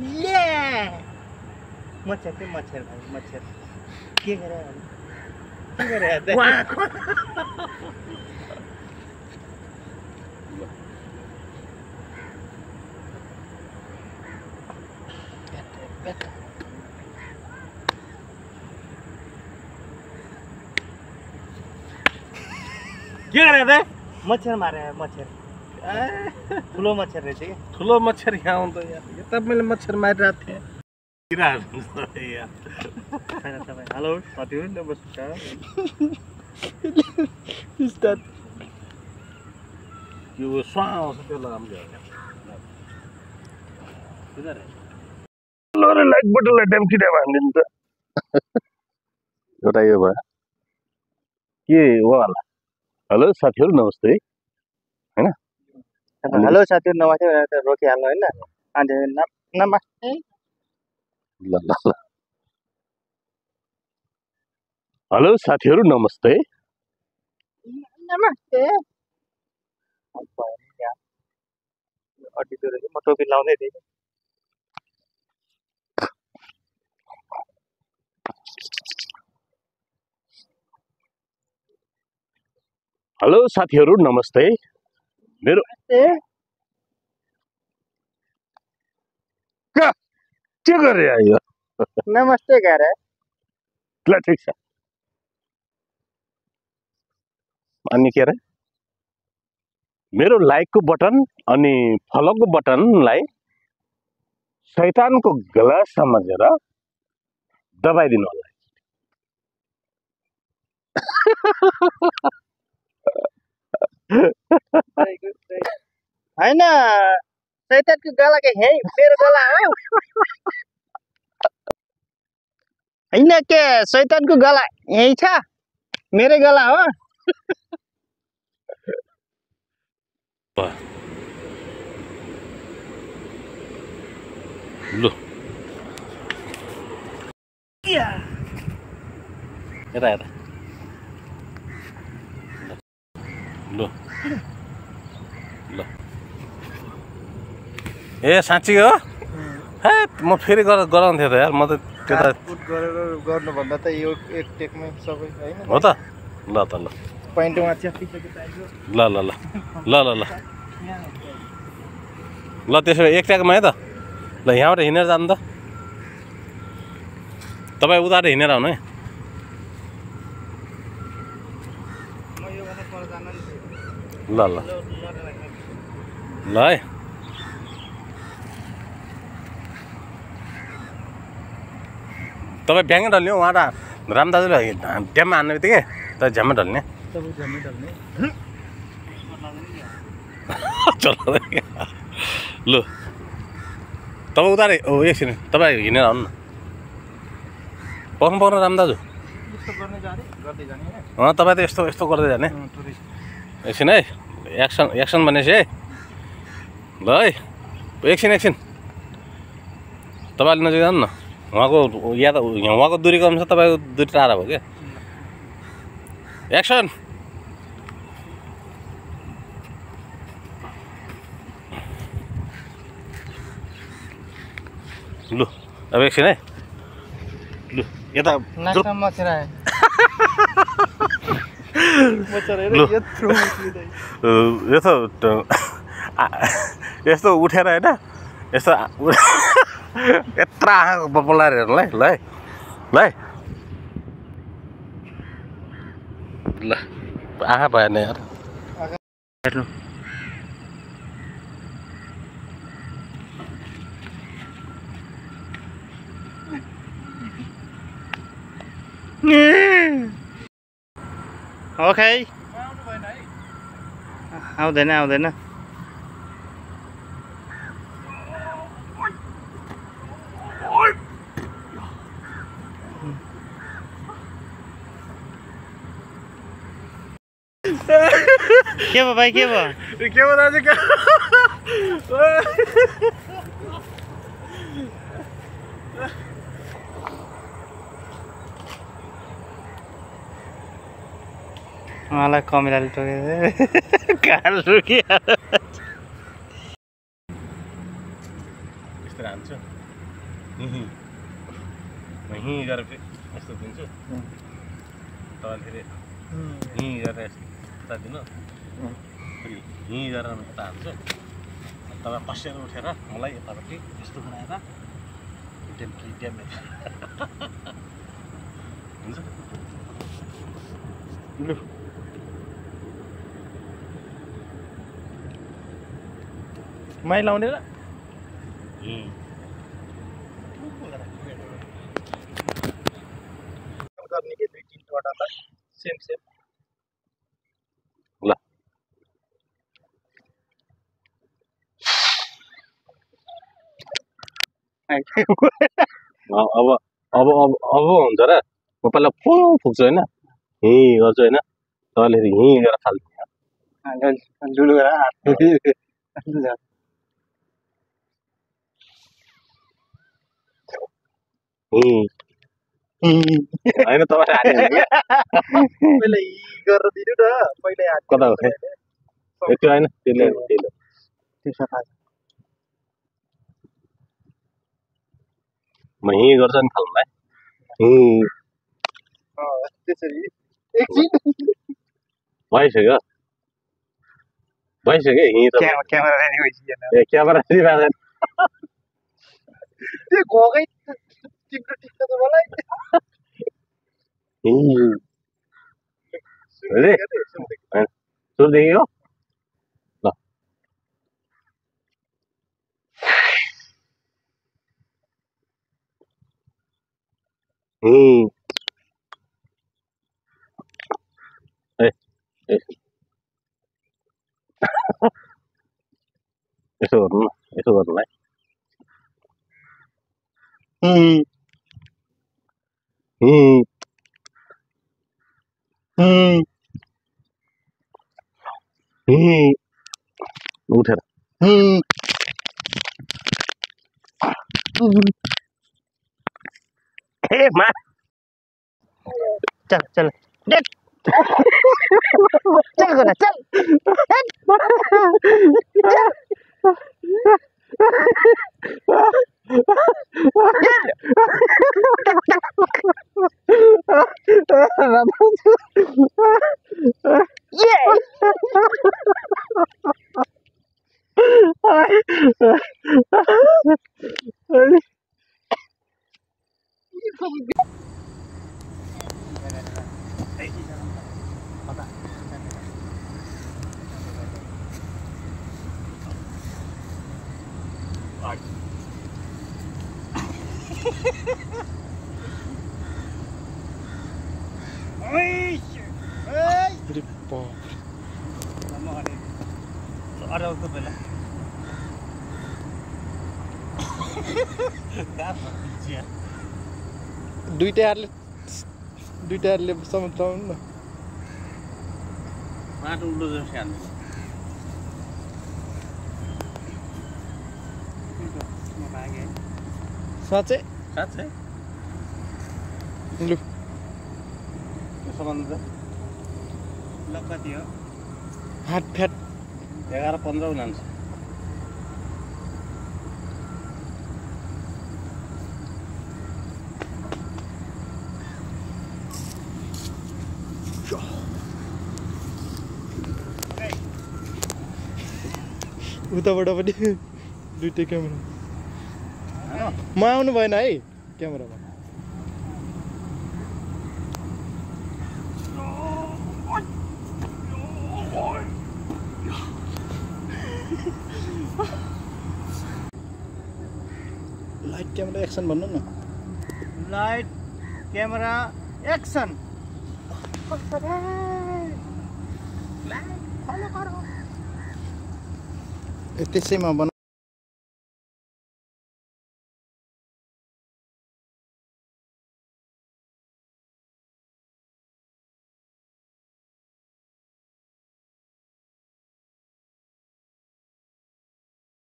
ले मच्छर के मच्छर भाइ मच्छर के गरे के गरे मच्छर मारे मच्छर ठुलो मच्छर रहेछ कि ठुलो मच्छर यहाँ आउँदा यार यो त मैले मच्छर मारिरहेको थिएँ हेलो साथीहरु नमस्कार यो स्वा आउँछ त्यो लगाउँछ लरे लाइटबाट ड्याम्किने भनिदिन्छ एउटा यो भयो के हो होला हेलो साथीहरु नमस्ते हैन हेलो साथीहरु नमस्ते रोकिहाल्नु हैन अनि नमस्ते ल ल ल हेलो साथीहरु नमस्ते नमस्ते अटिसो रहेछ म टोपी लाउँदै थिएँ हेलो साथीहरु नमस्ते मेरो के गरे आयो नमस्ते गरे ल ठीक छ अनि के रे मेरो लाइकको बटन अनि फलोको बटनलाई शैतानको गला समझेर दबाइदिनु होला हैन शैतानको गला के हे मेरो गला हो हैन के शैतानको गला यही छ मेरो गला हो लु यता यता लु ल ए साँच्ची हो हे म फेरि गराउँथेँ त यार म त त्यता पुट गरेर गर्नु भन्दा त यो एक टेकमै सबै हैन हो त ल त ल पाइन्टमा च्यापिसके चाहियो ल ल ल ल ल ल ल त्यसो भए एक ट्याकमा है त ल यहाँबाट हिँडेर जानु त तपाईँ उता हिँडेर आउनु है ल ल ल है तपाईँ ब्याङ्कै ढल्ने उहाँ त राम दाजुले ड्याममा हान्ने बित्तिकै त झ्याम्मै ढल्ने लु तपाईँ उता एकछिन तपाईँ हिँडेर आउनु न पाउनु पाउनु राम दाजु तपाईँ त यस्तो यस्तो गर्दै जाने एकछिन है एक्सन भनेपछि है ल है एकछिन तपाईँले नजिक जानु न उहाँको या त उहाँको दूरीको अनुसार तपाईँको दूरी टाढा भयो क्या एक्सन लु अब एकछिन है लु यता यस्तो उठेर होइन यस्तो यत्रो आँखा पलाएर हेर्नु ल है ल आँखा भएन यार हेर्नु ओके आउँदैन के भयो भाइ के भयो दाजु मलाई कमिलाले टोके काल रुकिहाल्यो यस्तो हान्छु हिँ गरेर यस्तो दिन्छु तपाईँले फेरि हिँ गरेर यस्तो दिनु फेरि हिँ गरेर यता हाल्छु तपाईँ खसेर उठेर मलाई यतापट्टि यस्तो बनाएर हुन्छ लु माइ लाउने र गर्ने के दुई तीनवटा त सेम सेम ल अब अब अब अब हुन्छ र म पहिला फुक्छु होइन हिँ गर्छु होइन तपाईँले हिँ गरेर फाल्नु डुलो गरेर होइन तपाईँले पहिला इ गरेर दिनु न पहिला कता हो त्यो होइन त्यसले त्यो सफा म हिँ गर्छु नि फाल्नुलाई त्यसरी एकछिन भइसक्यो हिँ त क्यामेरा रेडी भइसक्यो ए क्यामेरा फेरि भएको त्यो घोकै टिप्नु टिप्छ त मलाई सुरुदेखि हो ल यसो गर्नु न यसो गर्नुलाई उठेर ए मा चल चल देख चल गोरा चल दुईटा हातले समुद्राउनु न माटो उल्लो जस्तो हाल्नु साँच्चै साँच्चै लु त्यसो भन्नु त ल कति हो हात फ्याट 11-15 हुन्छ उताबाट पनि दुईटै क्यामेरा म आउनु भएन है क्यामेरामा लाइट क्यामेरा एक्सन भन्नु न लाइट क्यामेरा एक्सन त्यसैमा बना